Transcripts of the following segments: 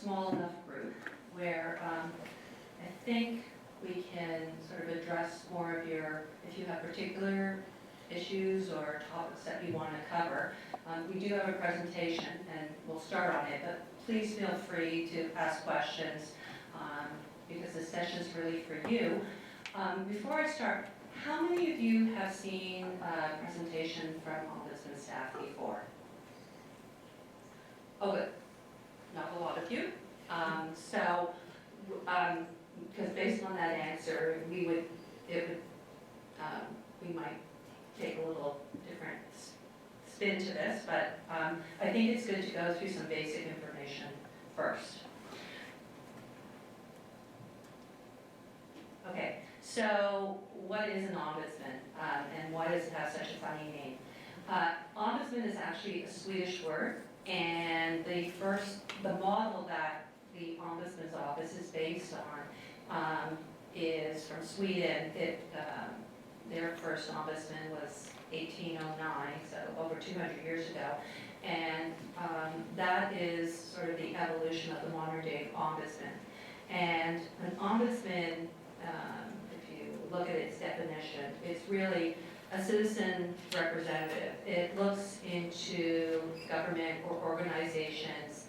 small enough group where I think we can sort of address more of your, if you have particular issues or topics that you want to cover. We do have a presentation and we'll start on it, but please feel free to ask questions because this session is really for you. Before I start, how many of you have seen a presentation from Ombudsman staff before? Oh, good. Not a lot of you. Because based on that answer, we might take a little different spin to this, but I think it's good to go through some basic information first. Okay, so what is an ombudsman and why does it have such a funny name? Ombudsman is actually a Swedish word, and the model that the Ombudsman's office is based on is from Sweden. Their first ombudsman was 1809, so over 200 years ago, and that is sort of the evolution of the modern day ombudsman. And an ombudsman, if you look at its definition, it's really a citizen representative. It looks into government or organizations.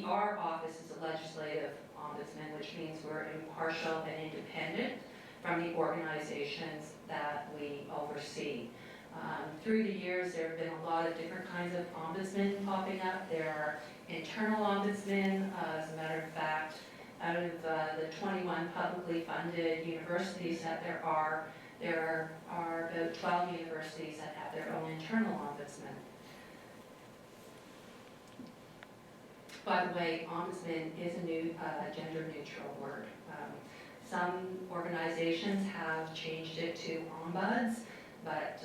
Our office is a legislative ombudsman, which means we're impartial and independent from the organizations that we oversee. Through the years, there have been a lot of different kinds of ombudsmen popping up. There are internal ombudsmen. As a matter of fact, out of the 21 publicly funded universities that there are about 12 universities that have their own internal ombudsman. By the way, ombudsman is a new gender-neutral word. Some organizations have changed it to ombuds, but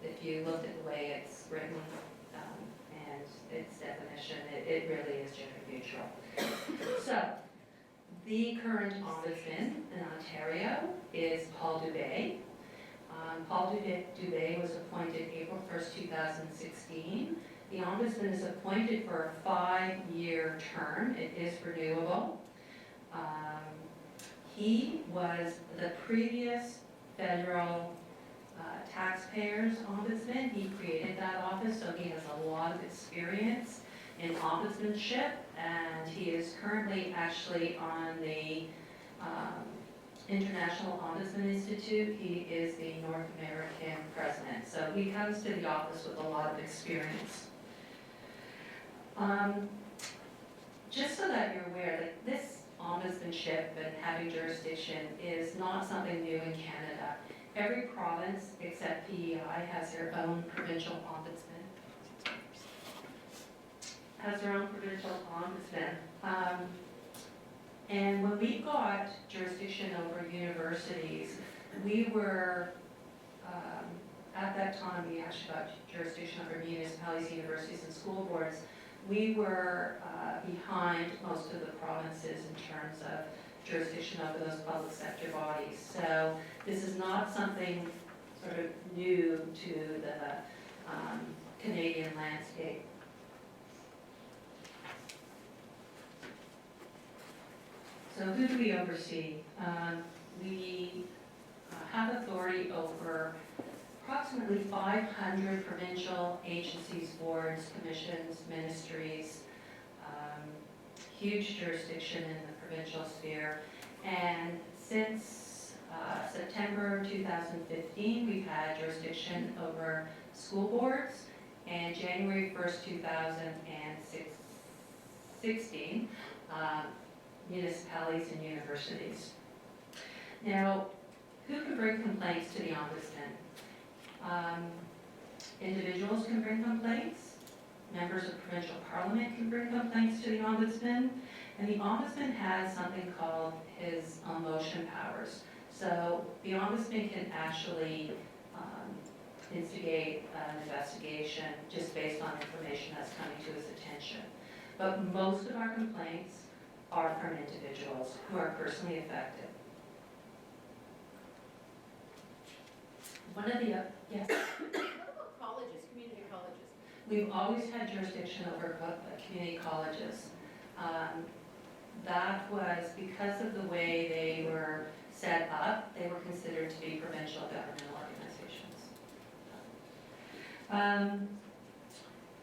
if you looked at the way it's written and its definition, it really is gender-neutral. So, the current ombudsman in Ontario is Paul Dubé. Paul Dubé was appointed April 1st, 2016. The ombudsman is appointed for a 5-year term. It is renewable. He was the previous federal taxpayers ombudsman. He created that office, so he has a lot of experience in ombudsmanship, and he is currently actually on the International Ombudsman Institute. He is the North American president, so he comes to the office with a lot of experience. Just so that you're aware that this ombudsmanship and having jurisdiction is not something new in Canada. Every province except PEI has their own provincial ombudsman. And when we got jurisdiction over universities, we were, at that time we actually got jurisdiction over municipalities, universities, and school boards. We were behind most of the provinces in terms of jurisdiction over those public sector bodies. So this is not something sort of new to the Canadian landscape. So who do we oversee? We have authority over approximately 500 provincial agencies, boards, commissions, ministries, huge jurisdiction in the provincial sphere. And since September 2015, we've had jurisdiction over school boards, and January 1st, 2016, municipalities and universities. Now, who can bring complaints to the ombudsman? Individuals can bring complaints. Members of provincial parliament can bring complaints to the ombudsman. And the ombudsman has something called his motion powers. So the ombudsman can actually instigate an investigation just based on information that's coming to his attention. But most of our complaints are from individuals who are personally affected. One of the, yes? What about colleges, community colleges? We've always had jurisdiction over community colleges. That was because of the way they were set up. They were considered to be provincial government organizations.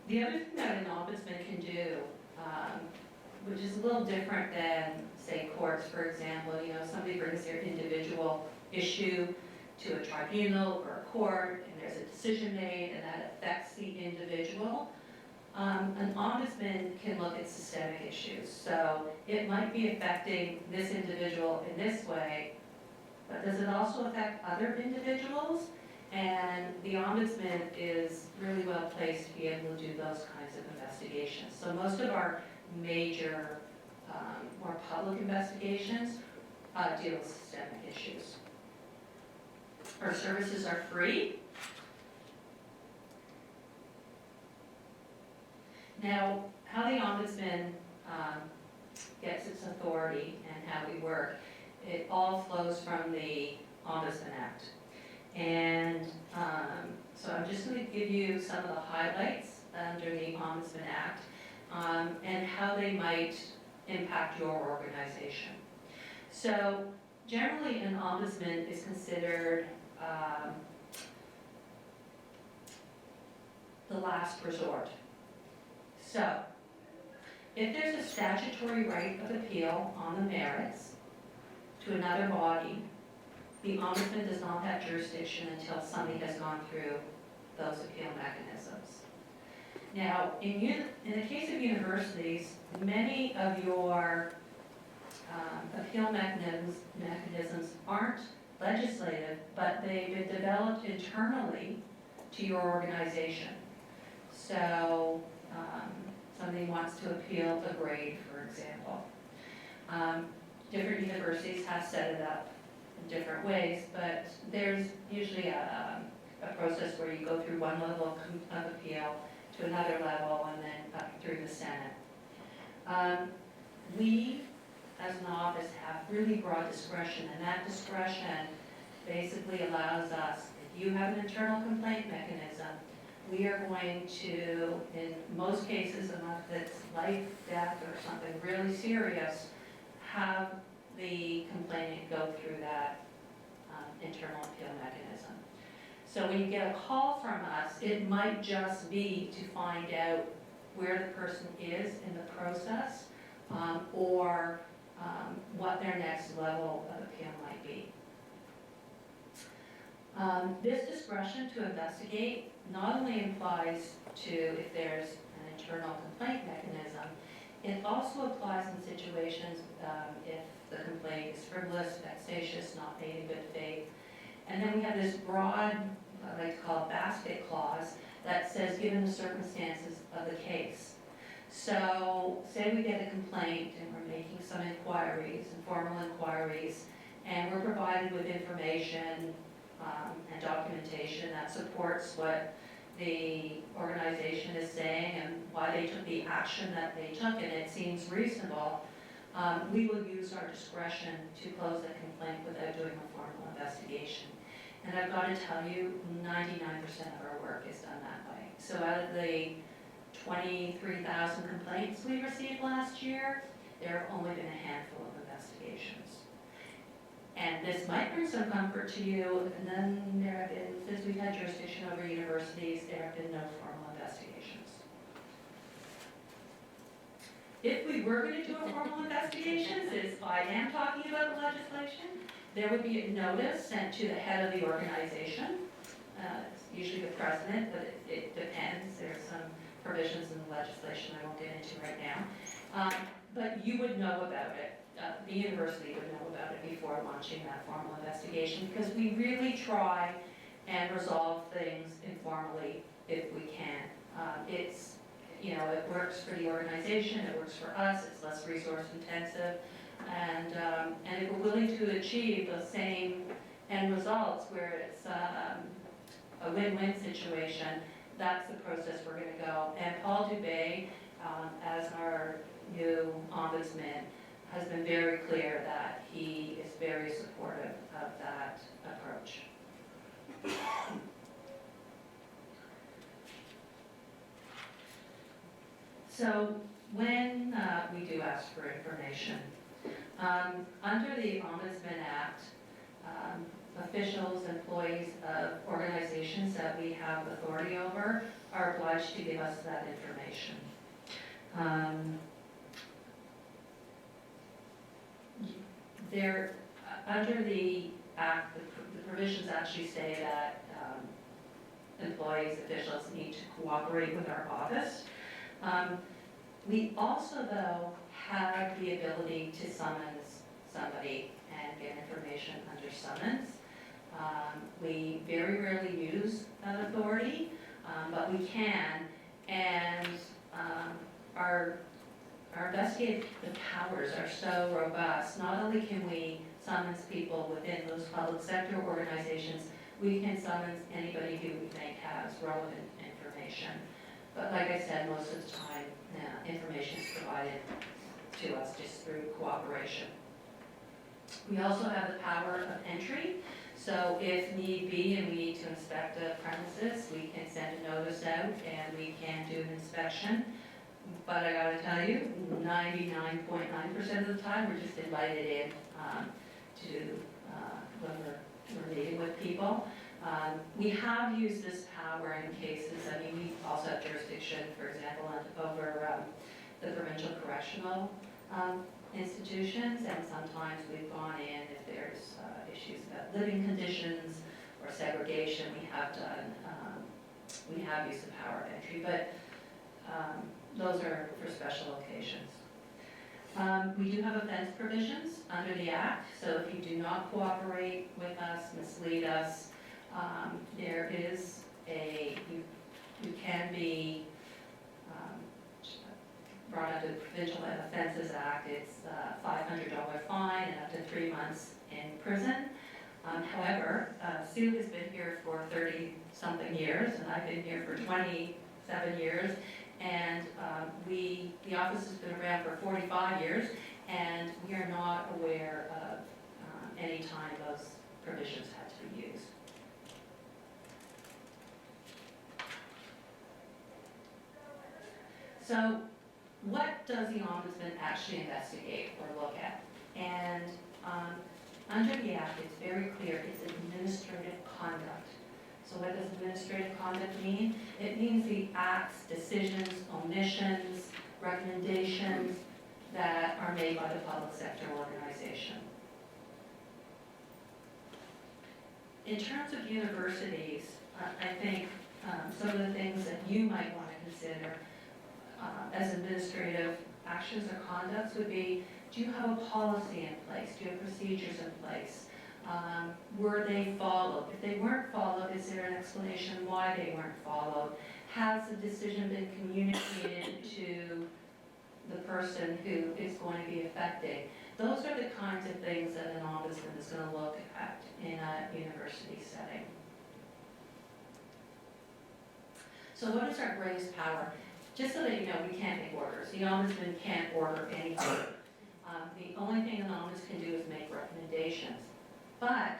The other thing that an ombudsman can do, which is a little different than, say, courts, for example, somebody brings their individual issue to a tribunal or a court, and there's a decision made, and that affects the individual. An ombudsman can look at systemic issues. So it might be affecting this individual in this way, but does it also affect other individuals? And the ombudsman is really well placed to be able to do those kinds of investigations. So most of our major, more public investigations deal with systemic issues. Our services are free. Now, how the ombudsman gets its authority and how we work, it all flows from the Ombudsman Act. And so I'm just going to give you some of the highlights under the Ombudsman Act and how they might impact your organization. So generally an ombudsman is considered the last resort. So if there's a statutory right of appeal on the merits to another body, the ombudsman does not have jurisdiction until somebody has gone through those appeal mechanisms. Now, in the case of universities, many of your appeal mechanisms aren't legislative, but they've been developed internally to your organization. So somebody wants to appeal a grade, for example. Different universities have set it up in different ways, but there's usually a process where you go through one level of appeal to another level and then up through the Senate. We, as an office, have really broad discretion, and that discretion basically allows us, if you have an internal complaint mechanism, we are going to, in most cases, unless it's life, death, or something really serious, have the complainant go through that internal appeal mechanism. So when you get a call from us, it might just be to find out where the person is in the process or what their next level of appeal might be. This discretion to investigate not only applies to if there's an internal complaint mechanism, it also applies in situations if the complaint is frivolous, vexatious, not made in good faith. And then we have this broad, I like to call it basket clause, that says given the circumstances of the case. So say we get a complaint and we're making some inquiries, informal inquiries, and we're provided with information and documentation that supports what the organization is saying and why they took the action that they took, and it seems reasonable, we will use our discretion to close the complaint without doing a formal investigation. And I've got to tell you, 99% of our work is done that way. So out of the 23,000 complaints we received last year, there have only been a handful of investigations. And this might bring some comfort to you, and then there have been, since we've had jurisdiction over universities, there have been no formal investigations. If we were going to do a formal investigation, since I am talking about the legislation, there would be a notice sent to the head of the organization. It's usually the president, but it depends. There's some provisions in the legislation I won't get into right now. But you would know about it. The university would know about it before launching that formal investigation, because we really try and resolve things informally if we can. It's, it works for the organization, it works for us, it's less resource intensive, and if we're willing to achieve the same end results where it's a win-win situation, that's the process we're going to go. And Paul Dubé, as our new ombudsman, has been very clear that he is very supportive of that approach. So when we do ask for information, under the Ombudsman Act, officials, employees of organizations that we have authority over are obliged to give us that information. Under the Act, the provisions actually say that employees, officials need to cooperate with our office. We also, though, have the ability to summons somebody and get information under summons. We very rarely use that authority, but we can, and our investigative powers are so robust. Not only can we summons people within those public sector organizations, we can summons anybody who we think has relevant information. But like I said, most of the time, information is provided to us just through cooperation. We also have the power of entry. So if need be and we need to inspect a premises, we can send a notice out and we can do an inspection. But I gotta tell you, 99.9% of the time, we're just invited in when we're meeting with people. We have used this power in cases, I mean, we also have jurisdiction, for example, over the provincial correctional institutions, and sometimes we've gone in if there's issues about living conditions or segregation. We have used the power of entry, but those are for special occasions. We do have offense provisions under the Act, so if you do not cooperate with us, mislead us, there is you can be brought under the Provincial Offences Act. It's a $500 fine and up to 3 months in prison. However, Sue has been here for 30-something years, and I've been here for 27 years, and the office has been around for 45 years, and we are not aware of any time those provisions had to be used. So what does the Ombudsman actually investigate or look at? And under the Act, it's very clear it's administrative conduct. So what does administrative conduct mean? It means the acts, decisions, omissions, recommendations that are made by the public sector organization. In terms of universities, I think some of the things that you might want to consider as administrative actions or conducts would be, do you have a policy in place? Do you have procedures in place? Were they followed? If they weren't followed, is there an explanation why they weren't followed? Has the decision been communicated to the person who is going to be affected? Those are the kinds of things that an ombudsman is going to look at in a university setting. So what is our greatest power? Just so that you know, we can't make orders. The ombudsman can't order anything. The only thing an ombudsman can do is make recommendations. But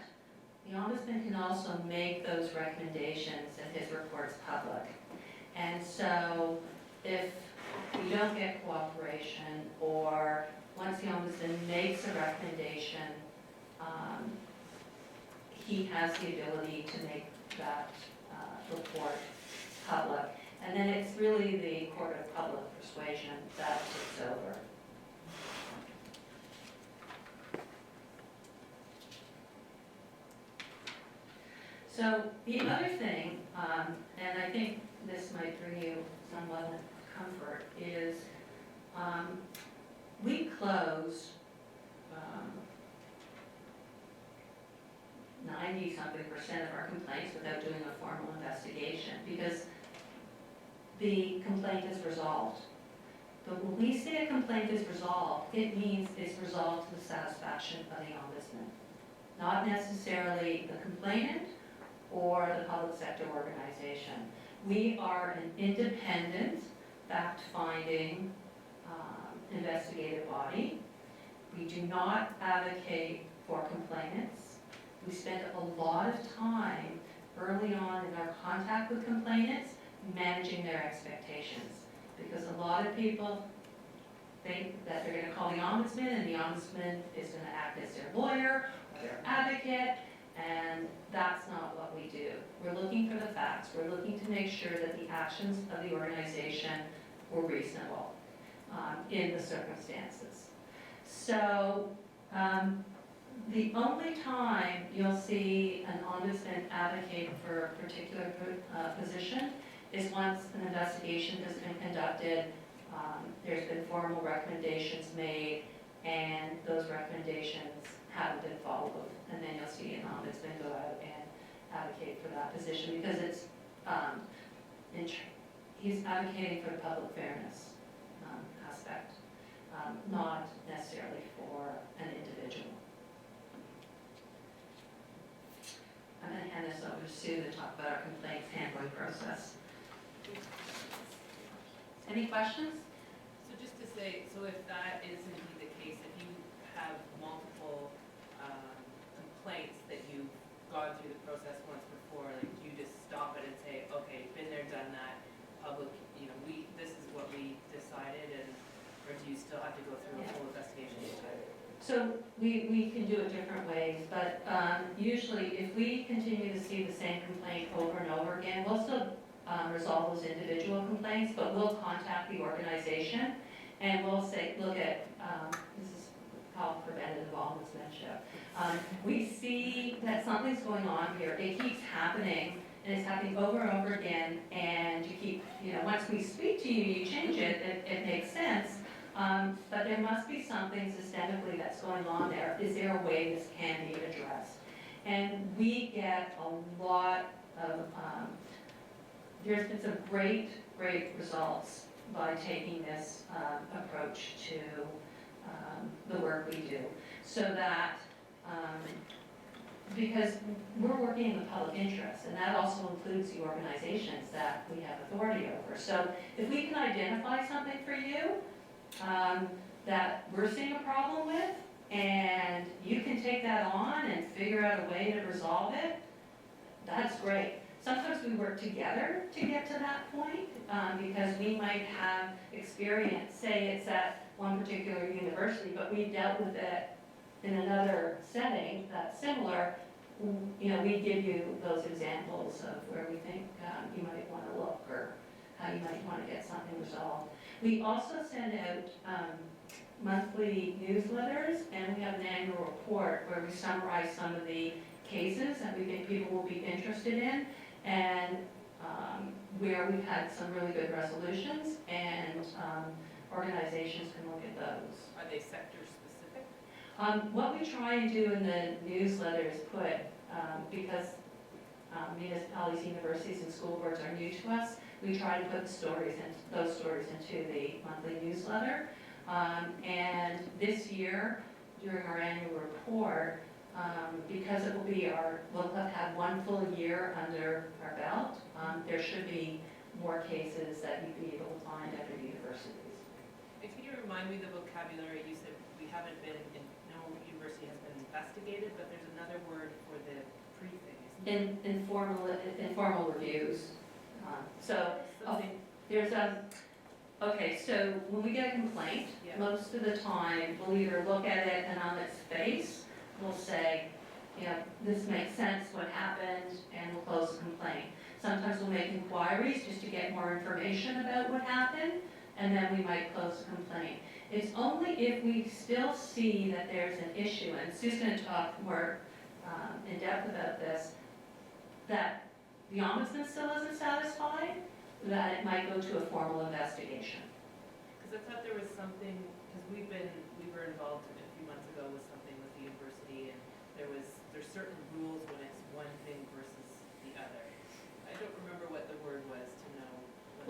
the ombudsman can also make those recommendations and his reports public. And so if we don't get cooperation, or once the ombudsman makes a recommendation, he has the ability to make that report public. And then it's really the court of public persuasion that takes over. So the other thing, and I think this might bring you some level of comfort, is we close 90-something% of our complaints without doing a formal investigation, because the complaint is resolved. But when we say a complaint is resolved, it means it's resolved to the satisfaction of the ombudsman, not necessarily the complainant or the public sector organization. We are an independent, fact-finding, investigative body. We do not advocate for complainants. We spend a lot of time early on in our contact with complainants managing their expectations. because a lot of people think that they're gonna call the ombudsman, and the ombudsman is gonna act as their lawyer or their advocate, and that's not what we do. We're looking for the facts. We're looking to make sure that the actions of the organization were reasonable in the circumstances. So the only time you'll see an ombudsman advocate for a particular position is once an investigation has been conducted, there's been formal recommendations made, and those recommendations haven't been followed. And then you'll see an ombudsman go out and advocate for that position, because it's, he's advocating for the public fairness aspect, not necessarily for an individual. I'm going to hand this over to Sue to talk about our complaints handling process. Any questions? So just to say, so if that is indeed the case, if you have multiple complaints that you've gone through the process once before, like, do you just stop it and say, okay, been there, done that, public, this is what we decided, and or do you still have to go through a full investigation each time? So we can do it different ways, but usually if we continue to see the same complaint over and over again, we'll still resolve those individual complaints, but we'll contact the organization and we'll say, look at, this is called preventative ombudsmanship. We see that something's going on here, it keeps happening, and it's happening over and over again, and you keep, once we speak to you, you change it, it makes sense. But there must be something systemically that's going on there. Is there a way this can be addressed? And we get a lot of, there's been some great results by taking this approach to the work we do. So that, because we're working in the public interest, and that also includes the organizations that we have authority over. So if we can identify something for you, that we're seeing a problem with, and you can take that on and figure out a way to resolve it, that's great. Sometimes we work together to get to that point, because we might have experience, say it's at one particular university, but we dealt with it in another setting that's similar. We give you those examples of where we think you might want to look, or how you might want to get something resolved. We also send out monthly newsletters, and we have an annual report where we summarize some of the cases that we think people will be interested in, and where we've had some really good resolutions, and organizations can look at those. Are they sector specific? What we try and do in the newsletter is put, because municipalities, universities, and school boards are new to us, we try to put those stories into the monthly newsletter. And this year, during our annual report, because it will be we'll have had one full year under our belt, there should be more cases that you'd be able to find at the universities. And can you remind me the vocabulary? You said we haven't been, no university has been investigated, but there's another word for the pre-thing, isn't there? Informal reviews. There's okay, so when we get a complaint, Yeah. most of the time, we'll either look at it and on its face, we'll say, this makes sense, what happened, and we'll close the complaint. Sometimes we'll make inquiries just to get more information about what happened, and then we might close the complaint. It's only if we still see that there's an issue, and Sue's going to talk more in depth about this, that the ombudsman still isn't satisfied, that it might go to a formal investigation. Because I thought there was something, because we were involved a few months ago with something with the university, and there's certain rules when it's one thing versus the other. I don't remember what the word was to know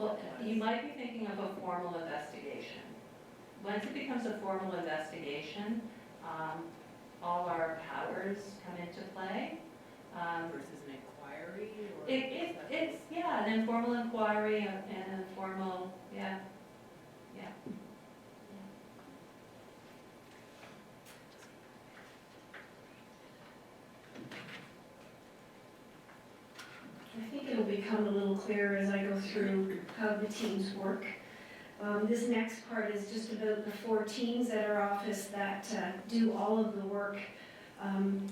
what that was. You might be thinking of a formal investigation. Once it becomes a formal investigation, all our powers come into play. Versus an inquiry? Or It's an informal inquiry, an informal, yeah. I think it'll become a little clearer as I go through how the teams work. This next part is just about the 4 teams at our office that do all of the work.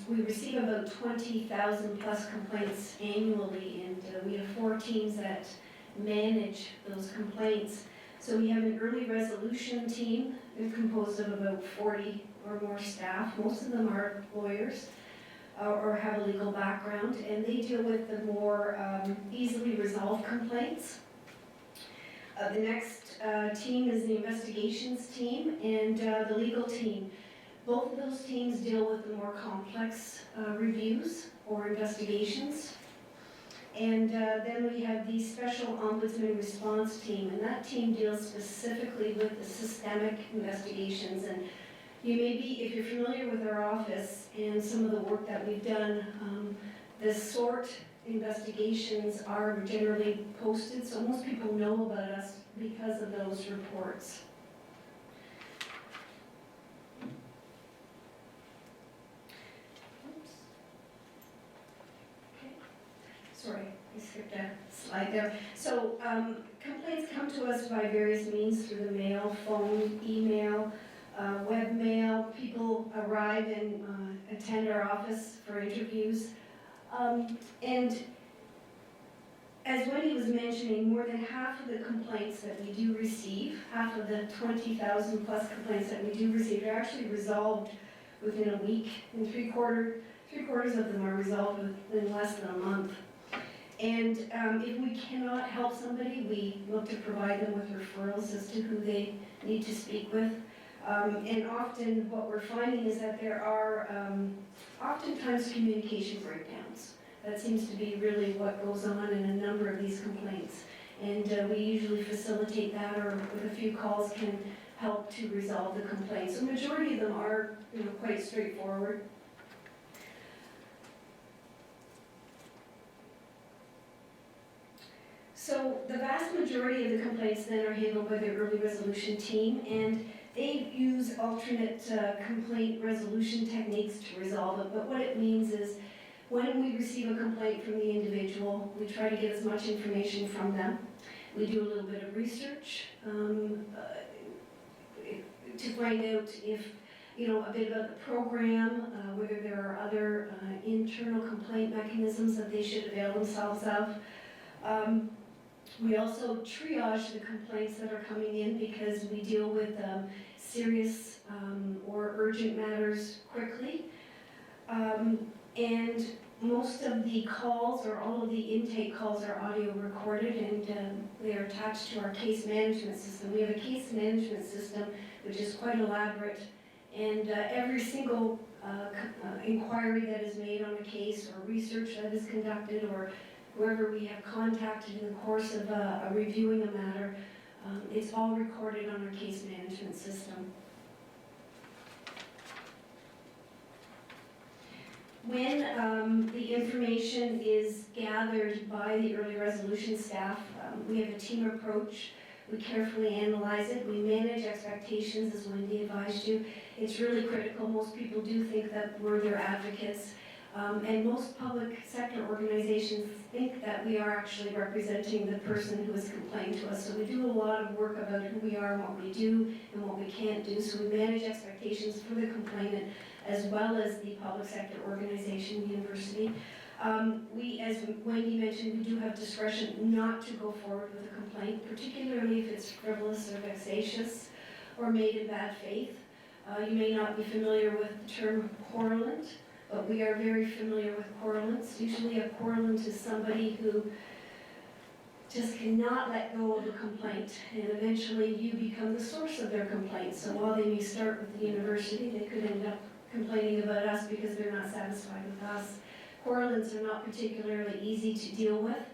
We receive about 20,000 plus complaints annually, and we have 4 teams that manage those complaints. So we have an early resolution team. They're composed of about 40 or more staff. Most of them are lawyers or have a legal background, and they deal with the more easily resolved complaints. The next team is the investigations team and the legal team. Both of those teams deal with the more complex reviews or investigations. And then we have the special ombudsman response team, and that team deals specifically with the systemic investigations. And you may be, if you're familiar with our office and some of the work that we've done, the SORT investigations are generally posted, so most people know about us because of those reports. Oops. Okay. Sorry, I skipped a slide there. So complaints come to us by various means through the mail, phone, email, webmail. People arrive and attend our office for interviews. And as Wendy was mentioning, more than half of the complaints that we do receive, half of the 20,000 plus complaints that we do receive are actually resolved within a week, and three quarters of them are resolved within less than a month. And if we cannot help somebody, we look to provide them with referrals as to who they need to speak with. And often what we're finding is that there are oftentimes communication breakdowns. That seems to be really what goes on in a number of these complaints. And we usually facilitate that, or with a few calls can help to resolve the complaints. So the majority of them are quite straightforward. So the vast majority of the complaints then are handled by the early resolution team, and they use alternate complaint resolution techniques to resolve it. But what it means is when we receive a complaint from the individual, we try to get as much information from them. We do a little bit of research to find out if, a bit about the program, whether there are other internal complaint mechanisms that they should avail themselves of. We also triage the complaints that are coming in because we deal with serious or urgent matters quickly. And most of the calls, or all of the intake calls, are audio recorded, and they are attached to our case management system. We have a case management system which is quite elaborate, and every single inquiry that is made on a case, or research that is conducted, or whoever we have contacted in the course of reviewing a matter, it's all recorded on our case management system. When the information is gathered by the early resolution staff, we have a team approach. We carefully analyze it. We manage expectations, as Wendy advised you. It's really critical. Most people do think that we're their advocates. And most public sector organizations think that we are actually representing the person who has complained to us. So we do a lot of work about who we are and what we do and what we can't do. So we manage expectations for the complainant as well as the public sector organization, the university. We, as Wendy mentioned, we do have discretion not to go forward with a complaint, particularly if it's frivolous or vexatious or made in bad faith. You may not be familiar with the term querulant, but we are very familiar with querulants. Usually a querulant is somebody who just cannot let go of a complaint, and eventually you become the source of their complaint. So while they may start with the university, they could end up complaining about us because they're not satisfied with us. Querulants are not particularly easy to deal with,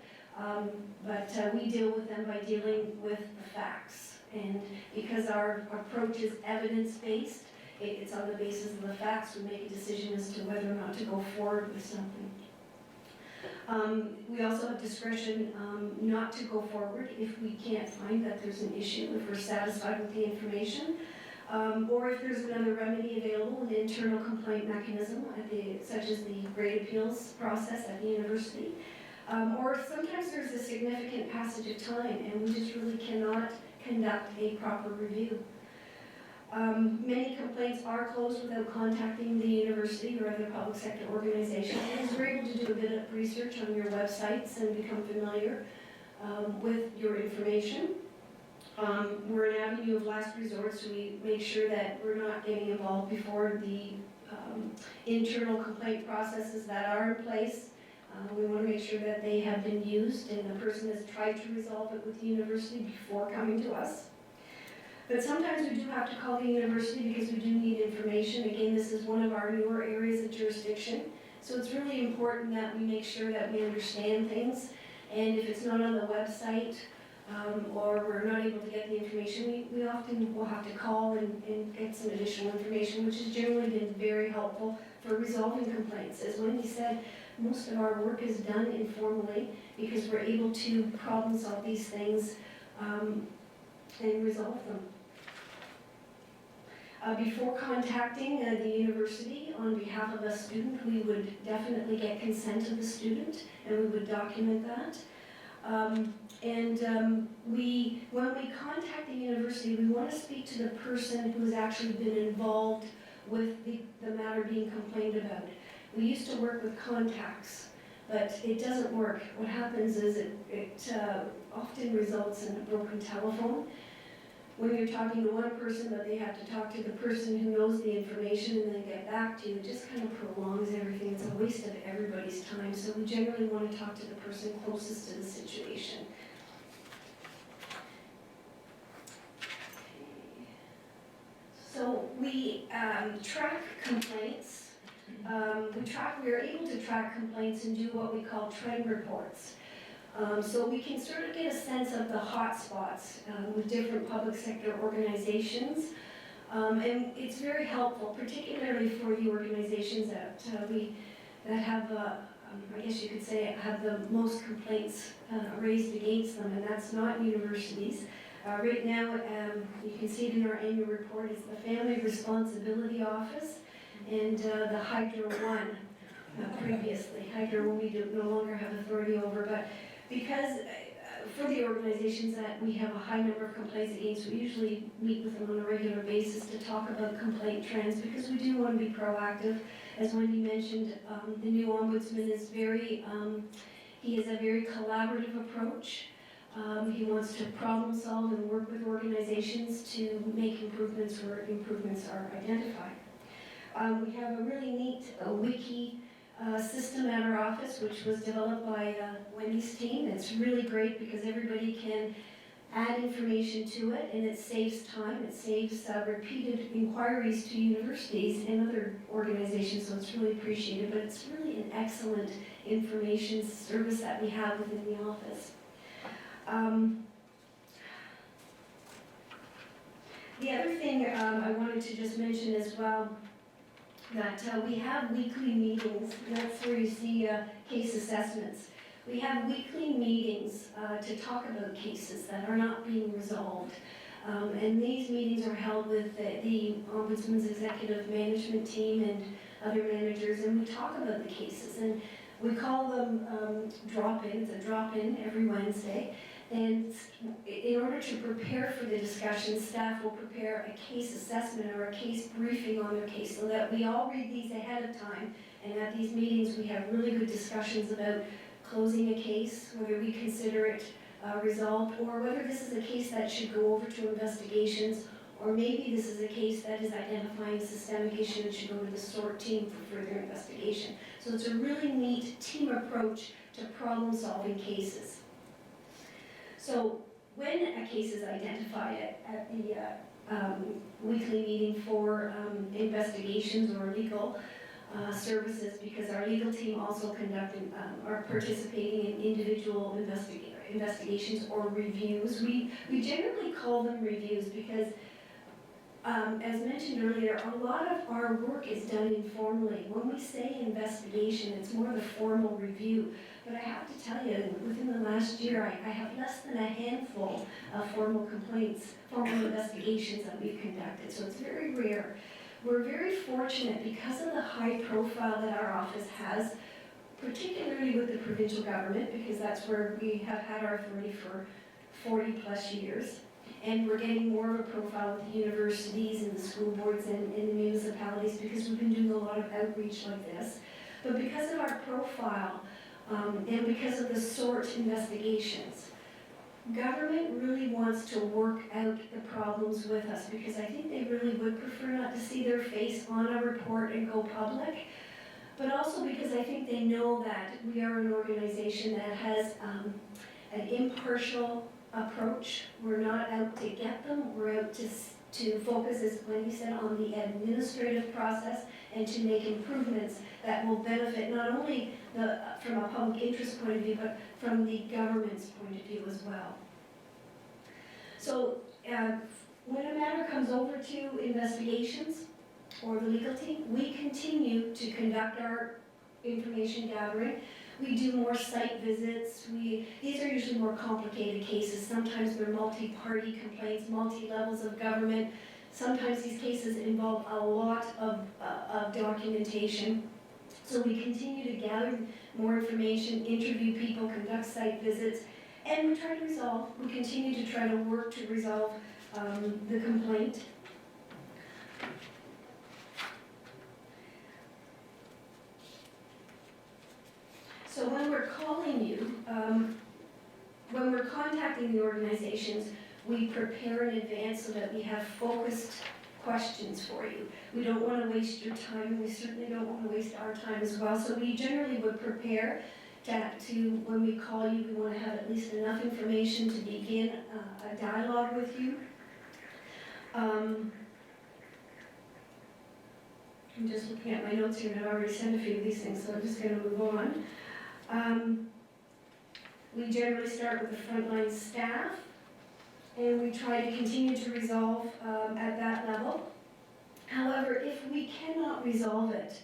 but we deal with them by dealing with the facts. And because our approach is evidence-based, it's on the basis of the facts, we make a decision as to whether or not to go forward with something. We also have discretion not to go forward if we can't find that there's an issue, if we're satisfied with the information, or if there's another remedy available, an internal complaint mechanism, such as the grade appeals process at the university. Or sometimes there's a significant passage of time and we just really cannot conduct a proper review. Many complaints are closed without contacting the university or other public sector organizations, because we're able to do a bit of research on your websites and become familiar with your information. We're an avenue of last resort, so we make sure that we're not getting involved before the internal complaint processes that are in place. We want to make sure that they have been used and the person has tried to resolve it with the university before coming to us. But sometimes we do have to call the university because we do need information. Again, this is one of our newer areas of jurisdiction. So it's really important that we make sure that we understand things. And if it's not on the website, or we're not able to get the information, we often will have to call and get some additional information, which has generally been very helpful for resolving complaints. As Wendy said, most of our work is done informally because we're able to problem solve these things and resolve them. Before contacting the university on behalf of a student, we would definitely get consent of the student and we would document that. When we contact the university, we want to speak to the person who's actually been involved with the matter being complained about. We used to work with contacts, but it doesn't work. What happens is it often results in a broken telephone. When you're talking to one person, but they have to talk to the person who knows the information and then get back to you, it just kind of prolongs everything. It's a waste of everybody's time. So we generally want to talk to the person closest to the situation. So we track complaints. We are able to track complaints and do what we call trend reports. So we can sort of get a sense of the hot spots with different public sector organizations. And it's very helpful, particularly for the organizations that have, I guess you could say, have the most complaints raised against them, and that's not universities. Right now, you can see it in our annual report, it's the Family Responsibility Office and the Hydro One previously. Hydro One we no longer have authority over, but because for the organizations that we have a high number of complaints against, we usually meet with them on a regular basis to talk about complaint trends because we do want to be proactive. As Wendy mentioned, the new ombudsman is he has a very collaborative approach. He wants to problem solve and work with organizations to make improvements where improvements are identified. We have a really neat wiki system at our office, which was developed by Wendy's team. It's really great because everybody can add information to it, and it saves time. It saves repeated inquiries to universities and other organizations, so it's really appreciated. But it's really an excellent information service that we have within the office. The other thing I wanted to just mention as well, that we have weekly meetings. That's where you see case assessments. We have weekly meetings to talk about cases that are not being resolved. And these meetings are held with the Ombudsman's executive management team and other managers, and we talk about the cases. And we call them drop-ins, a drop-in every Wednesday. And in order to prepare for the discussion, staff will prepare a case assessment or a case briefing on their case so that we all read these ahead of time. And at these meetings, we have really good discussions about closing a case, whether we consider it resolved, or whether this is a case that should go over to investigations, or maybe this is a case that is identifying a systemic issue and should go to the SORT team for further investigation. So it's a really neat team approach to problem-solving cases. So when a case is identified at the weekly meeting for investigations or legal services, because our legal team also are participating in individual investigations or reviews. We generally call them reviews because, as mentioned earlier, a lot of our work is done informally. When we say investigation, it's more the formal review. But I have to tell you, within the last year, I have less than a handful of formal investigations that we've conducted, so it's very rare. We're very fortunate because of the high profile that our office has, particularly with the provincial government, because that's where we have had our authority for 40 plus years. And we're getting more of a profile with the universities and the school boards and the municipalities because we've been doing a lot of outreach like this. But because of our profile, and because of the SORT investigations, government really wants to work out the problems with us because I think they really would prefer not to see their face on a report and go public. But also because I think they know that we are an organization that has an impartial approach. We're not out to get them, we're out to focus, as Wendy said, on the administrative process and to make improvements that will benefit not only from a public interest point of view, but from the government's point of view as well. So when a matter comes over to investigations or the legal team, we continue to conduct our information gathering. We do more site visits. These are usually more complicated cases. Sometimes they're multi-party complaints, multi-levels of government. Sometimes these cases involve a lot of documentation. So we continue to gather more information, interview people, conduct site visits, and we try to resolve. We continue to try to work to resolve the complaint. So when we're calling you, when we're contacting the organizations, we prepare in advance so that we have focused questions for you. We don't want to waste your time. We certainly don't want to waste our time as well. So we generally would prepare to when we call you, we want to have at least enough information to begin a dialogue with you. I'm just looking at my notes here, and I've already sent a few of these things, so I'm just going to move on. We generally start with the frontline staff, and we try to continue to resolve at that level. However, if we cannot resolve it,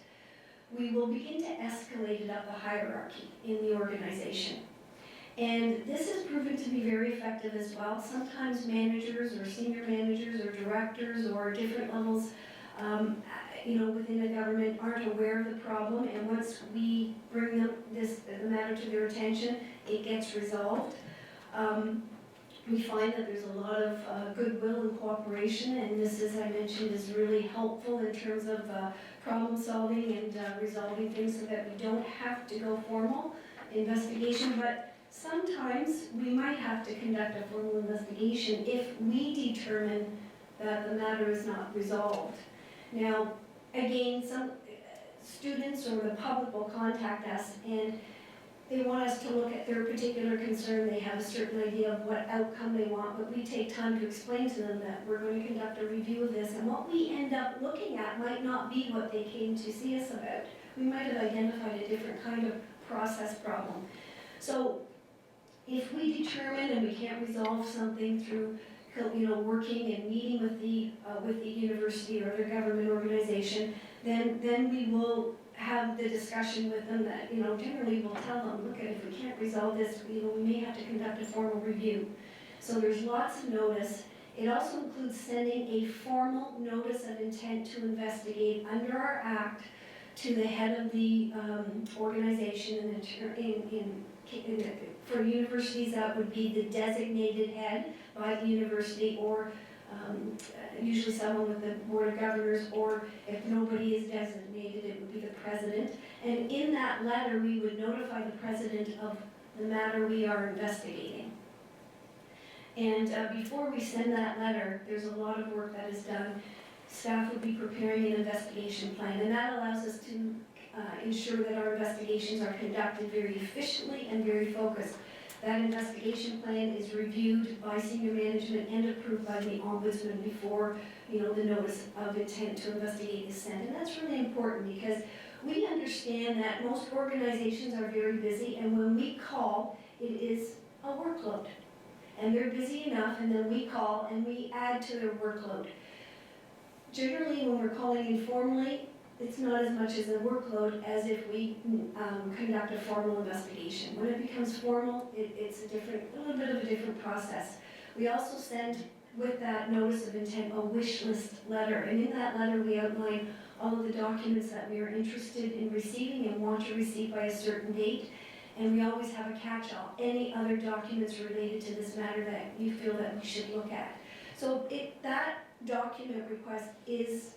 we will begin to escalate it up the hierarchy in the organization. And this has proven to be very effective as well. Sometimes managers or senior managers or directors or different levels within the government aren't aware of the problem, and once we bring them the matter to their attention, it gets resolved. We find that there's a lot of goodwill and cooperation, and this, as I mentioned, is really helpful in terms of problem solving and resolving things so that we don't have to go formal investigation. But sometimes we might have to conduct a formal investigation if we determine that the matter is not resolved. Now, again, some students or the public will contact us and they want us to look at their particular concern. They have a certain idea of what outcome they want, but we take time to explain to them that we're going to conduct a review of this, and what we end up looking at might not be what they came to see us about. We might have identified a different kind of process problem. So if we determine and we can't resolve something through working and meeting with the university or other government organization, then we will have the discussion with them that, generally we'll tell them, look, if we can't resolve this, we may have to conduct a formal review. So there's lots of notice. It also includes sending a formal notice of intent to investigate under our act to the head of the organization, and for universities that would be the designated head by the university, or usually someone with the Board of Governors, or if nobody is designated, it would be the president. And in that letter, we would notify the president of the matter we are investigating. And before we send that letter, there's a lot of work that is done. Staff would be preparing an investigation plan, and that allows us to ensure that our investigations are conducted very efficiently and very focused. That investigation plan is reviewed by senior management and approved by the ombudsman before, the notice of intent to investigate is sent. And that's really important because we understand that most organizations are very busy, and when we call, it is a workload. And they're busy enough, and then we call and we add to their workload. Generally, when we're calling informally, it's not as much as a workload as if we conduct a formal investigation. When it becomes formal, it's a little bit of a different process. We also send, with that notice of intent, a wish list letter. And in that letter, we outline all of the documents that we are interested in receiving and want to receive by a certain date. and we always have a catch-all, any other documents related to this matter that you feel that we should look at. So that document request is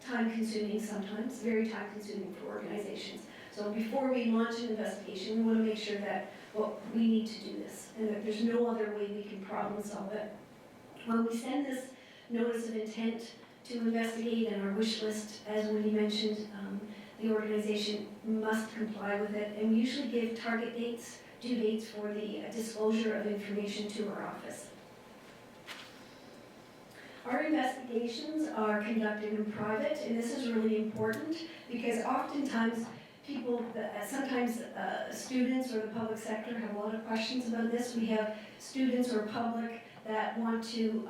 time-consuming sometimes, very time-consuming for organizations. So before we launch an investigation, we want to make sure that, well, we need to do this, and that there's no other way we can problem solve it. When we send this notice of intent to investigate and our wish list, as Wendy mentioned, the organization must comply with it, and we usually give target dates, due dates for the disclosure of information to our office. Our investigations are conducted in private, and this is really important because oftentimes people, sometimes students or the public sector have a lot of questions about this. We have students or public that want to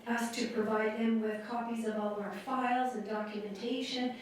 us to provide them with copies of all of our files and documentation,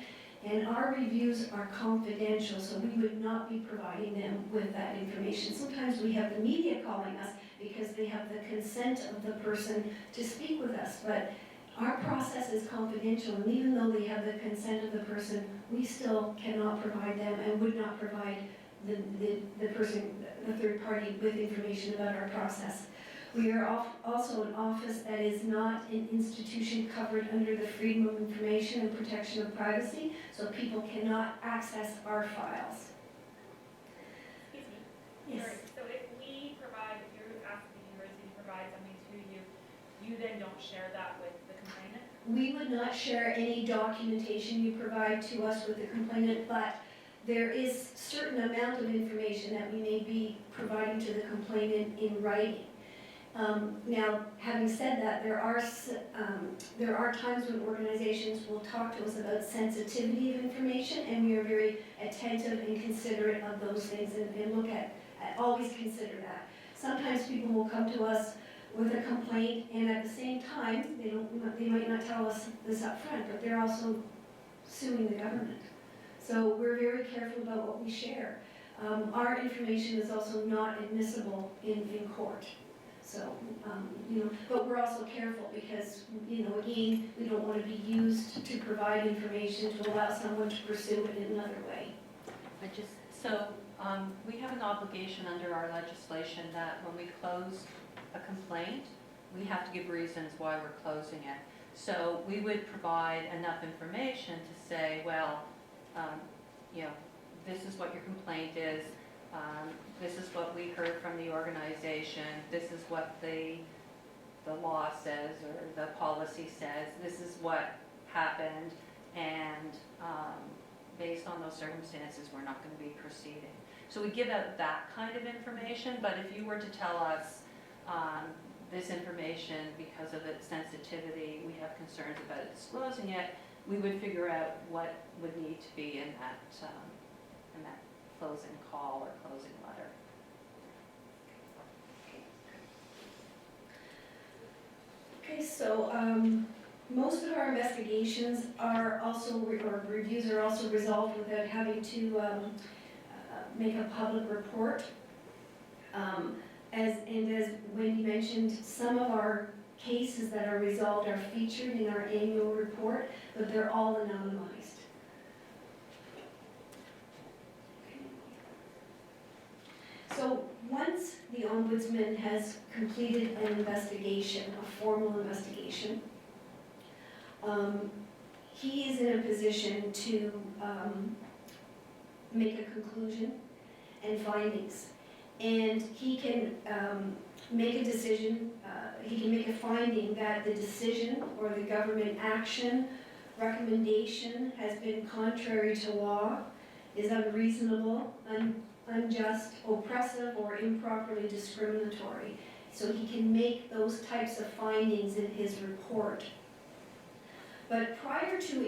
and our reviews are confidential, so we would not be providing them with that information. Sometimes we have the media calling us because they have the consent of the person to speak with us, but our process is confidential, and even though they have the consent of the person, we still cannot provide them and would not provide the person, the third party, with information about our process. We are also an office that is not an institution covered under the Freedom of Information and Protection of Privacy, so people cannot access our files. Excuse me. Yes. Sorry. So if we provide, if you ask the university to provide something to you, you then don't share that with the complainant? We would not share any documentation you provide to us with the complainant, but there is certain amount of information that we may be providing to the complainant in writing. Now, having said that, there are times when organizations will talk to us about sensitivity of information, and we are very attentive and considerate of those things, and look at always consider that. Sometimes people will come to us with a complaint, and at the same time, they might not tell us this up front, but they're also suing the government. So we're very careful about what we share. Our information is also not admissible in court. So, but we're also careful because, again, we don't want to be used to provide information to allow someone to pursue it in another way. We have an obligation under our legislation that when we close a complaint, we have to give reasons why we're closing it. So we would provide enough information to say, well, this is what your complaint is. This is what we heard from the organization. This is what the law says or the policy says. This is what happened, and based on those circumstances, we're not going to be proceeding. So we give out that kind of information, but if you were to tell us this information, because of its sensitivity, we have concerns about disclosing it, we would figure out what would need to be in that closing call or closing letter. Okay, so most of our investigations are also, or reviews are also resolved without having to make a public report. As Wendy mentioned, some of our cases that are resolved are featured in our annual report, but they're all anonymized. So once the Ombudsman has completed an investigation, a formal investigation, he is in a position to make a conclusion and findings. And he can make a decision, he can make a finding that the decision or the government action, recommendation has been contrary to law, is unreasonable, unjust, oppressive, or improperly discriminatory. So he can make those types of findings in his report. But prior to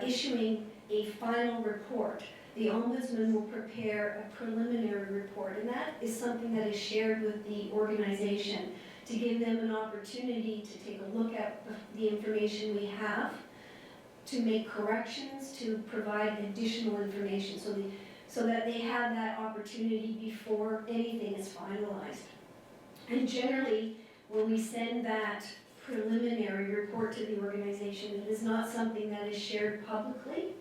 issuing a final report, the Ombudsman will prepare a preliminary report, and that is something that is shared with the organization to give them an opportunity to take a look at the information we have, to make corrections, to provide additional information so that they have that opportunity before anything is finalized. And generally, when we send that preliminary report to the organization, it is not something that is shared publicly.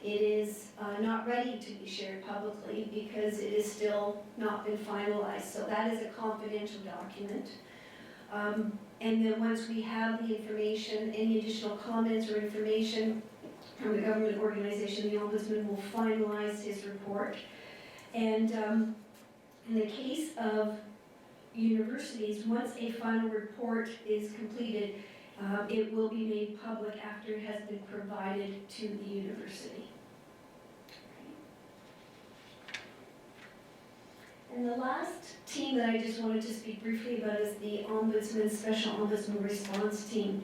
It is not ready to be shared publicly because it is still not been finalized. So that is a confidential document. And then once we have the information, any additional comments or information from the government organization, the Ombudsman will finalize his report. And in the case of universities, once a final report is completed, it will be made public after it has been provided to the university. And the last team that I just wanted to speak briefly about is the Ombudsman Special Ombudsman Response Team.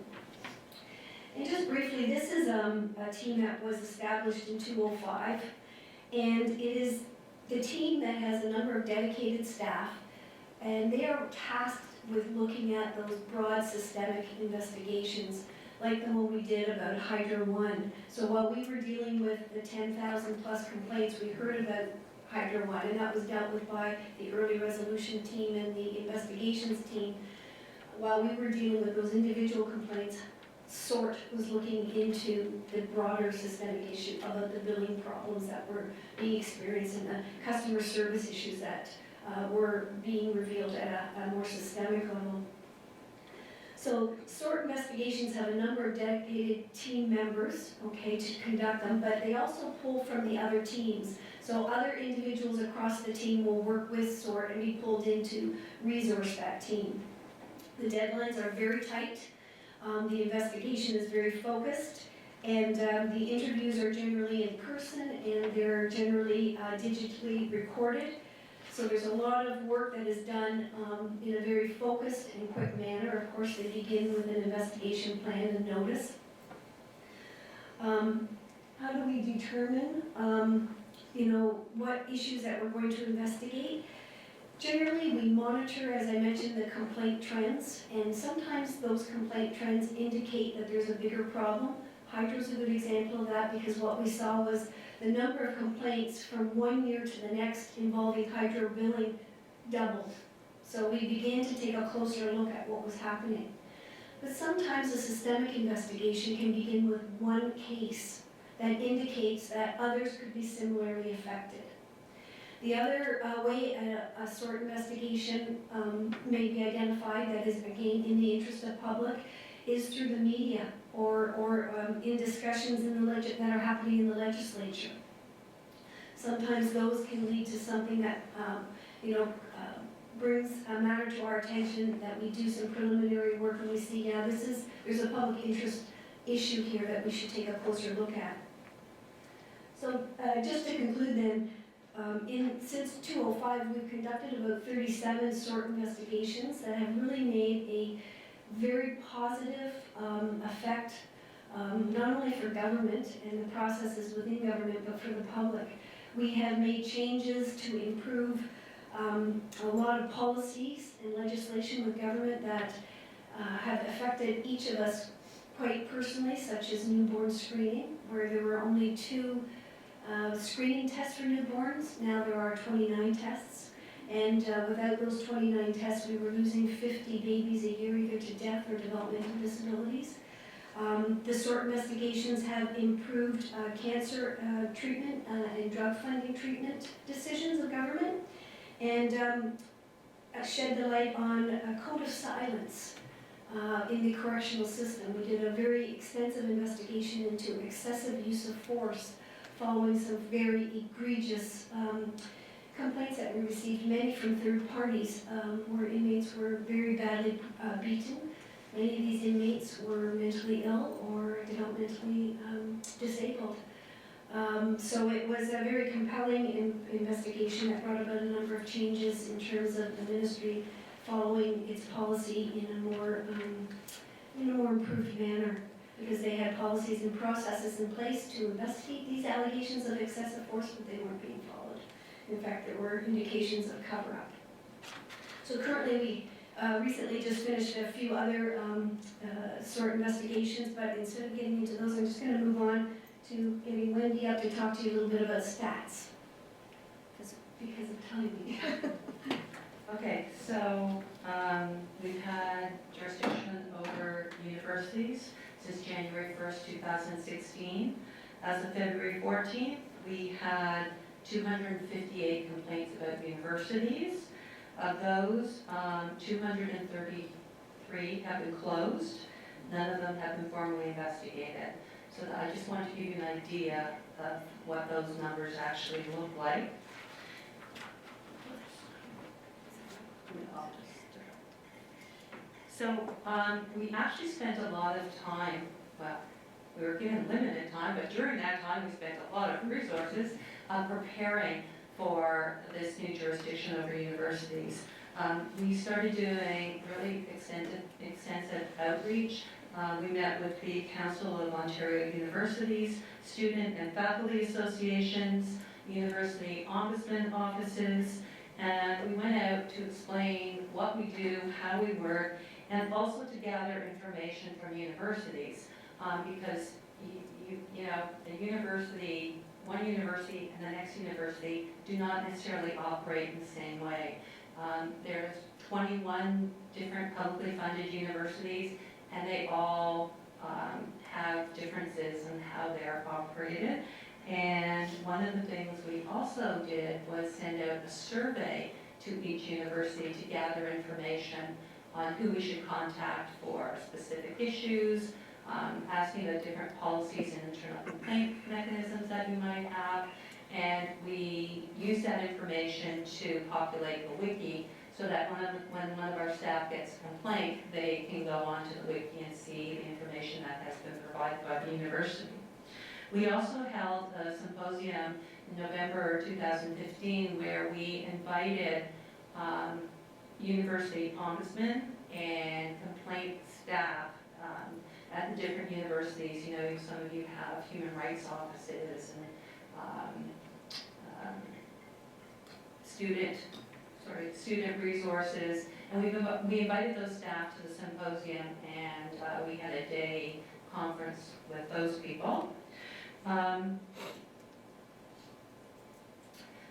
And just briefly, this is a team that was established in 2005, and it is the team that has a number of dedicated staff, and they are tasked with looking at those broad systemic investigations, like the one we did about Hydro One. So while we were dealing with the 10,000 plus complaints, we heard about Hydro One, and that was dealt with by the early resolution team and the investigations team. While we were dealing with those individual complaints, SORT was looking into the broader systemic issue about the billing problems that were being experienced and the customer service issues that were being revealed at a more systemic level. So SORT investigations have a number of dedicated team members, okay, to conduct them, but they also pull from the other teams. So other individuals across the team will work with SORT and be pulled in to resource that team. The deadlines are very tight. The investigation is very focused, and the interviews are generally in person, and they're generally digitally recorded. So there's a lot of work that is done in a very focused and quick manner. Of course, they begin with an investigation plan and notice. How do we determine, what issues that we're going to investigate? Generally, we monitor, as I mentioned, the complaint trends, and sometimes those complaint trends indicate that there's a bigger problem. Hydro's a good example of that, because what we saw was the number of complaints from one year to the next involving hydro billing doubled. So we began to take a closer look at what was happening. But sometimes a systemic investigation can begin with one case that indicates that others could be similarly affected. The other way a SORT investigation may be identified, that is again in the interest of public, is through the media or in discussions in the that are happening in the legislature. Sometimes those can lead to something that brings a matter to our attention, that we do some preliminary work and we see, yeah, there's a public interest issue here that we should take a closer look at. So just to conclude then, since 2005, we've conducted about 37 SORT investigations that have really made a very positive effect, not only for government and the processes within government, but for the public. We have made changes to improve a lot of policies and legislation with government that have affected each of us quite personally, such as newborn screening, where there were only 2 screening tests for newborns. Now there are 29 tests, and without those 29 tests, we were losing 50 babies a year, either to death or developmental disabilities. The SORT investigations have improved cancer treatment and drug funding treatment decisions of government, and shed the light on a code of silence in the correctional system. We did a very extensive investigation into excessive use of force following some very egregious complaints that we received, many from third parties, where inmates were very badly beaten. Many of these inmates were mentally ill or developmentally disabled. So it was a very compelling investigation that brought about a number of changes in terms of the ministry following its policy in a more improved manner, because they had policies and processes in place to investigate these allegations of excessive force, but they weren't being followed. In fact, there were indications of cover-up. So currently we recently just finished a few other SORT investigations, but instead of getting into those, I'm just going to move on to getting Wendy up to talk to you a little bit about stats, because of timing. Okay, so we've had jurisdiction over universities since January 1st, 2016. As of February 14th, we had 258 complaints about universities. Of those, 233 have been closed. None of them have been formally investigated. So I just wanted to give you an idea of what those numbers actually look like. So we actually spent a lot of time, well, we were given limited time, but during that time we spent a lot of resources preparing for this new jurisdiction over universities. We started doing really extensive outreach. We met with the Council of Ontario Universities, student and faculty associations, university ombudsman offices, and we went out to explain what we do, how we work, and also to gather information from universities, because you know, the university, one university and the next university do not necessarily operate in the same way. There's 21 different publicly funded universities, and they all have differences in how they're operated. And one of the things we also did was send out a survey to each university to gather information on who we should contact for specific issues, asking about different policies and internal complaint mechanisms that we might have. And we use that information to populate the wiki so that when one of our staff gets a complaint, they can go onto the wiki and see the information that has been provided by the university. We also held a symposium in November 2015 where we invited university ombudsmen and complaint staff at the different universities. You know, some of you have human rights offices and student resources, and we invited those staff to the symposium, and we had a day conference with those people.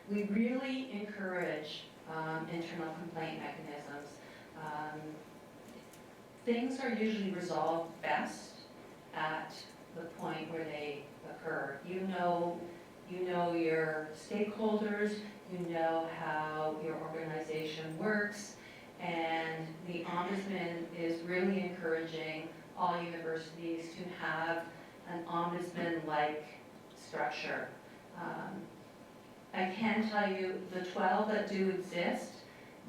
We really encourage internal complaint mechanisms. Things are usually resolved best at the point where they occur. You know your stakeholders, you know how your organization works, and the Ombudsman is really encouraging all universities to have an ombudsman-like structure. I can tell you the 12 that do exist,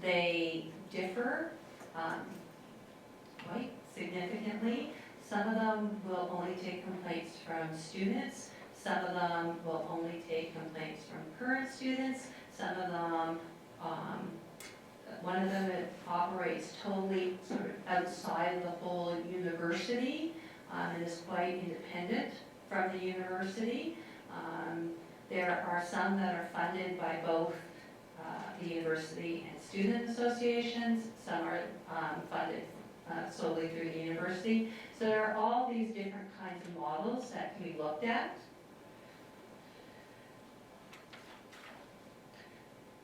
they differ quite significantly. Some of them will only take complaints from students. Some of them will only take complaints from current students. Some of them, one of them operates totally sort of outside the whole university and is quite independent from the university. There are some that are funded by both the university and student associations. Some are funded solely through the university. So there are all these different kinds of models that can be looked at.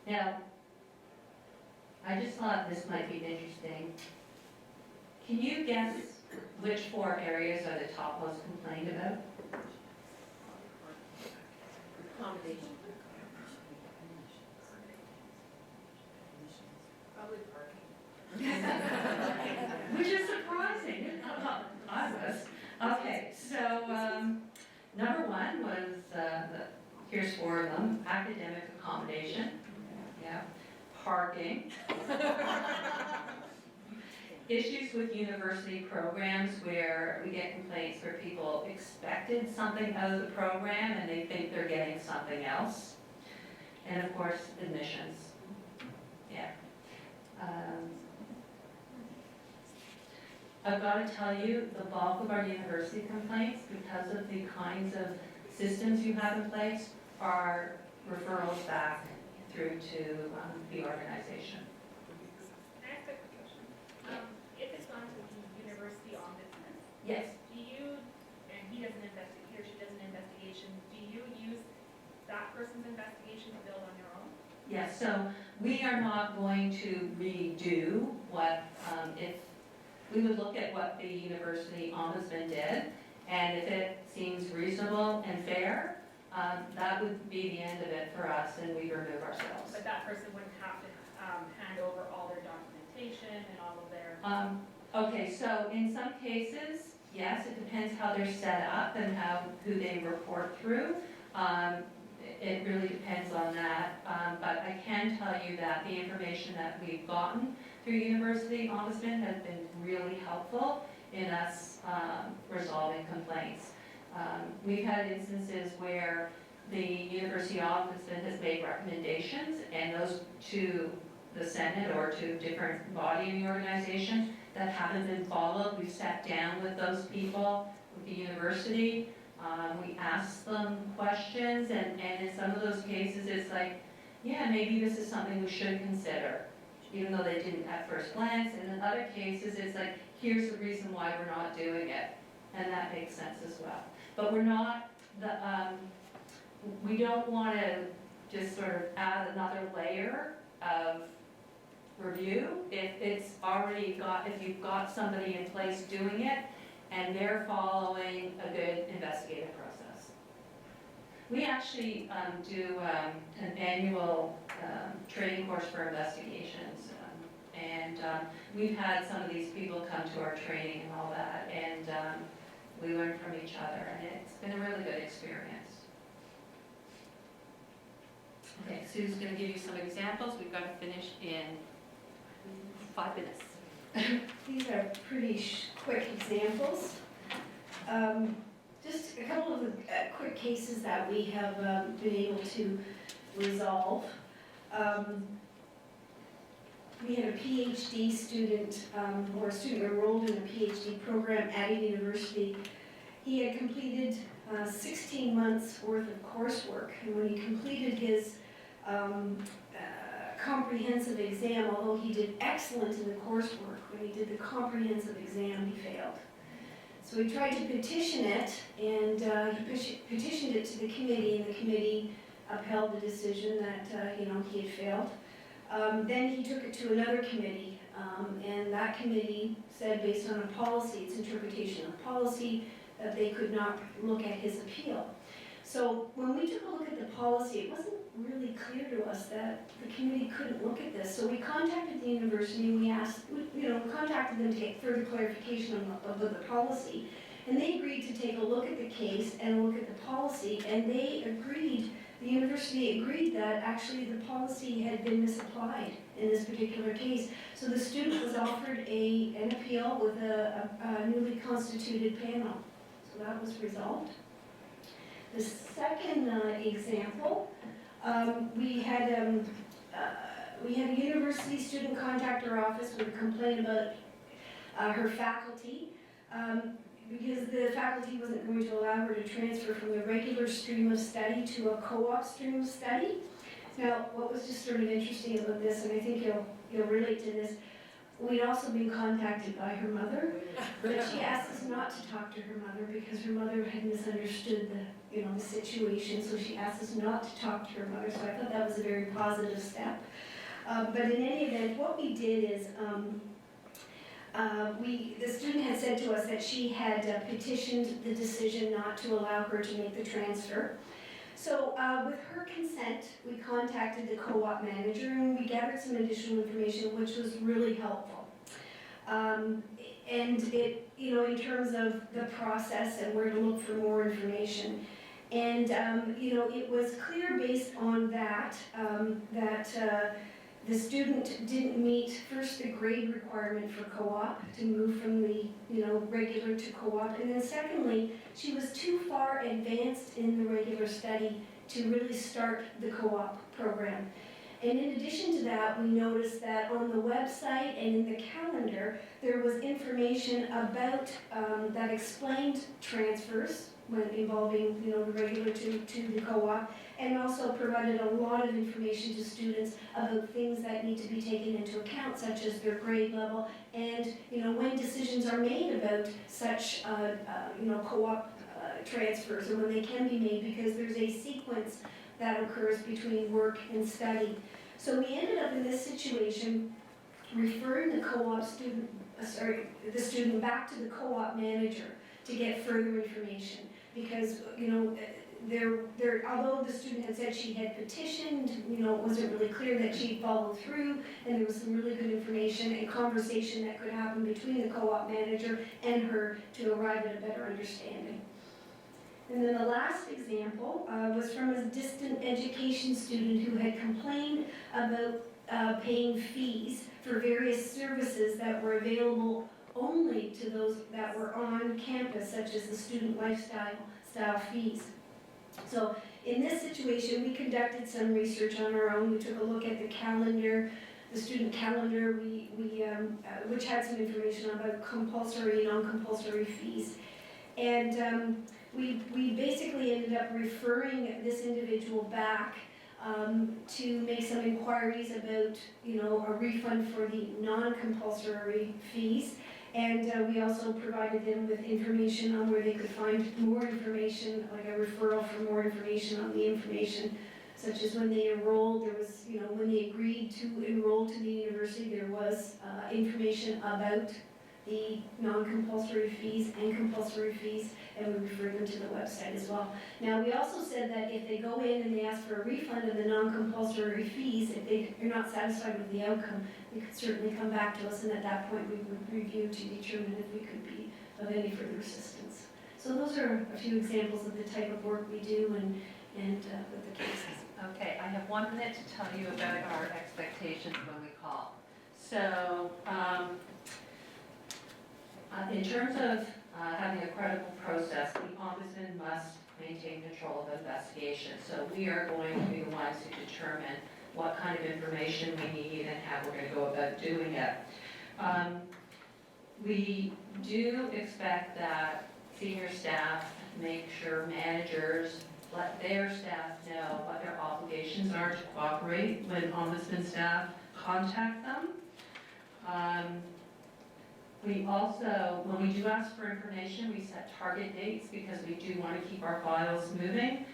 Now, I just thought this might be interesting. Can you guess which 4 areas are the top most complained about? Accommodation. Probably parking. Which is surprising. I was. Okay, so number 1 was, here's 4 of them: academic accommodation, yeah, parking, issues with university programs where we get complaints where people expected something out of the program and they think they're getting something else, and of course, admissions. Yeah. I've got to tell you, the bulk of our university complaints, because of the kinds of systems you have in place, are referrals back through to the organization. Can I ask a quick question? If it's gone to the university ombudsman, Yes. do you, and he or she does an investigation, do you use that person's investigation to build on your own? Yes, so we are not going to redo what, if we would look at what the university ombudsman did, and if it seems reasonable and fair, that would be the end of it for us, and we'd remove ourselves. But that person wouldn't have to hand over all their documentation and all of their, Okay, so in some cases, yes, it depends how they're set up and who they report through. It really depends on that, but I can tell you that the information that we've gotten through University Ombudsman has been really helpful in us resolving complaints. We've had instances where the University Ombudsman has made recommendations, and those to the Senate or to a different body in the organization that haven't been followed. We've sat down with those people, with the university. We asked them questions, and in some of those cases, it's like, yeah, maybe this is something we should consider, even though they didn't at first glance. And in other cases, it's like, here's the reason why we're not doing it, and that makes sense as well. But we're not, we don't want to just sort of add another layer of review. If it's already got, if you've got somebody in place doing it, and they're following a good investigative process. We actually do an annual training course for investigations, and we've had some of these people come to our training and all that, and we learn from each other, and it's been a really good experience. Okay, Sue's going to give you some examples. We've got to finish in 5 minutes. These are pretty quick examples. Just a couple of quick cases that we have been able to resolve. We had a PhD student, or a student enrolled in a PhD program at a university. He had completed 16 months worth of coursework, and when he completed his comprehensive exam, although he did excellent in the coursework, when he did the comprehensive exam, he failed. So we tried to petition it, and he petitioned it to the committee, and the committee upheld the decision that he had failed. Then he took it to another committee, and that committee said, based on a policy, its interpretation of policy, that they could not look at his appeal. So when we took a look at the policy, it wasn't really clear to us that the committee couldn't look at this. So we contacted the university, and we asked, we contacted them to get further clarification of the policy. And they agreed to take a look at the case and look at the policy, and they agreed, the university agreed that actually the policy had been misapplied in this particular case. So the student was offered an appeal with a newly constituted panel. So that was resolved. The second example, we had a university student contact our office with a complaint about her faculty, because the faculty wasn't going to allow her to transfer from the regular stream of study to a co-op stream of study. Now, what was just sort of interesting about this, and I think you'll relate to this, we'd also been contacted by her mother, but she asked us not to talk to her mother because her mother had misunderstood the situation, so she asked us not to talk to her mother, so I thought that was a very positive step. But in any event, what we did is, the student had said to us that she had petitioned the decision not to allow her to make the transfer. So with her consent, we contacted the co-op manager, and we gathered some additional information, which was really helpful. And it, in terms of the process and where to look for more information. And, it was clear based on that, that the student didn't meet, first, the grade requirement for co-op, to move from the, regular to co-op. And then secondly, she was too far advanced in the regular study to really start the co-op program. And in addition to that, we noticed that on the website and in the calendar, there was information about, that explained transfers when involving, the regular to the co-op, and also provided a lot of information to students about things that need to be taken into account, such as their grade level, and, when decisions are made about such, co-op transfers, or when they can be made, because there's a sequence that occurs between work and study. So we ended up in this situation referring the co-op student, the student back to the co-op manager to get further information. because, although the student had said she had petitioned, it wasn't really clear that she followed through, and there was some really good information and conversation that could happen between the co-op manager and her to arrive at a better understanding. And then the last example was from a distant education student who had complained about paying fees for various services that were available only to those that were on campus, such as the student lifestyle fees. So in this situation, we conducted some research on our own. We took a look at the calendar, the student calendar, which had some information about compulsory and non-compulsory fees. And we basically ended up referring this individual back to make some inquiries about, a refund for the non-compulsory fees. And we also provided them with information on where they could find more information, like a referral for more information on the information, such as when they enrolled, there was, when they agreed to enroll to the university, there was information about the non-compulsory fees and compulsory fees, and we referred them to the website as well. Now, we also said that if they go in and they ask for a refund of the non-compulsory fees, if they are not satisfied with the outcome, they could certainly come back to us, and at that point, we would review to determine if we could be of any further assistance. So those are a few examples of the type of work we do and with the cases. Okay, I have 1 minute to tell you about our expectations when we call. So, in terms of having a credible process, the ombudsman must maintain control of investigation. So we are going to be the ones who determine what kind of information we need and how we're going to go about doing it. We do expect that senior staff make sure managers let their staff know what their obligations are to cooperate when ombudsman staff contact them. We also, when we do ask for information, we set target dates because we do want to keep our files moving.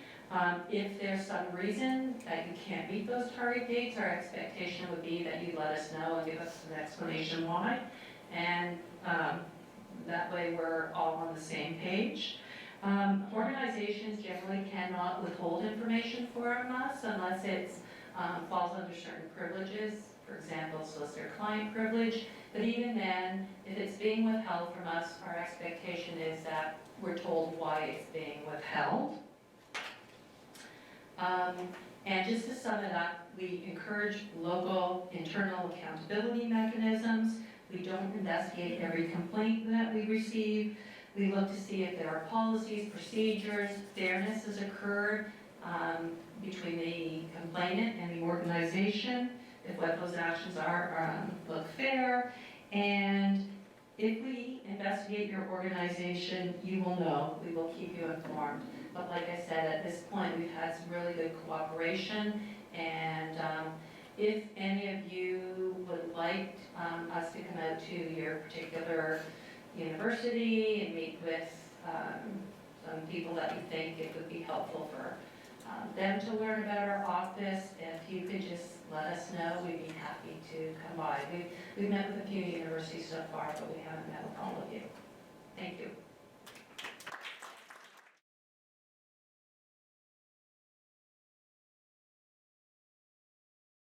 If there's some reason that you can't meet those target dates, our expectation would be that you let us know and give us an explanation why. And that way we're all on the same page. Organizations generally cannot withhold information from us unless it falls under certain privileges, for example, solicitor-client privilege. But even then, if it's being withheld from us, our expectation is that we're told why it's being withheld. And just to sum it up, we encourage local internal accountability mechanisms. We don't investigate every complaint that we receive. We look to see if there are policies, procedures, fairness has occurred between the complainant and the organization, if what those actions are look fair. And if we investigate your organization, you will know. We will keep you informed. But like I said, at this point, we've had some really good cooperation. And if any of you would like us to come out to your particular university and meet with some people that you think it would be helpful for them to learn about our office, if you could just let us know, we'd be happy to come by. We've met with a few universities so far, but we haven't met with all of you. Thank you.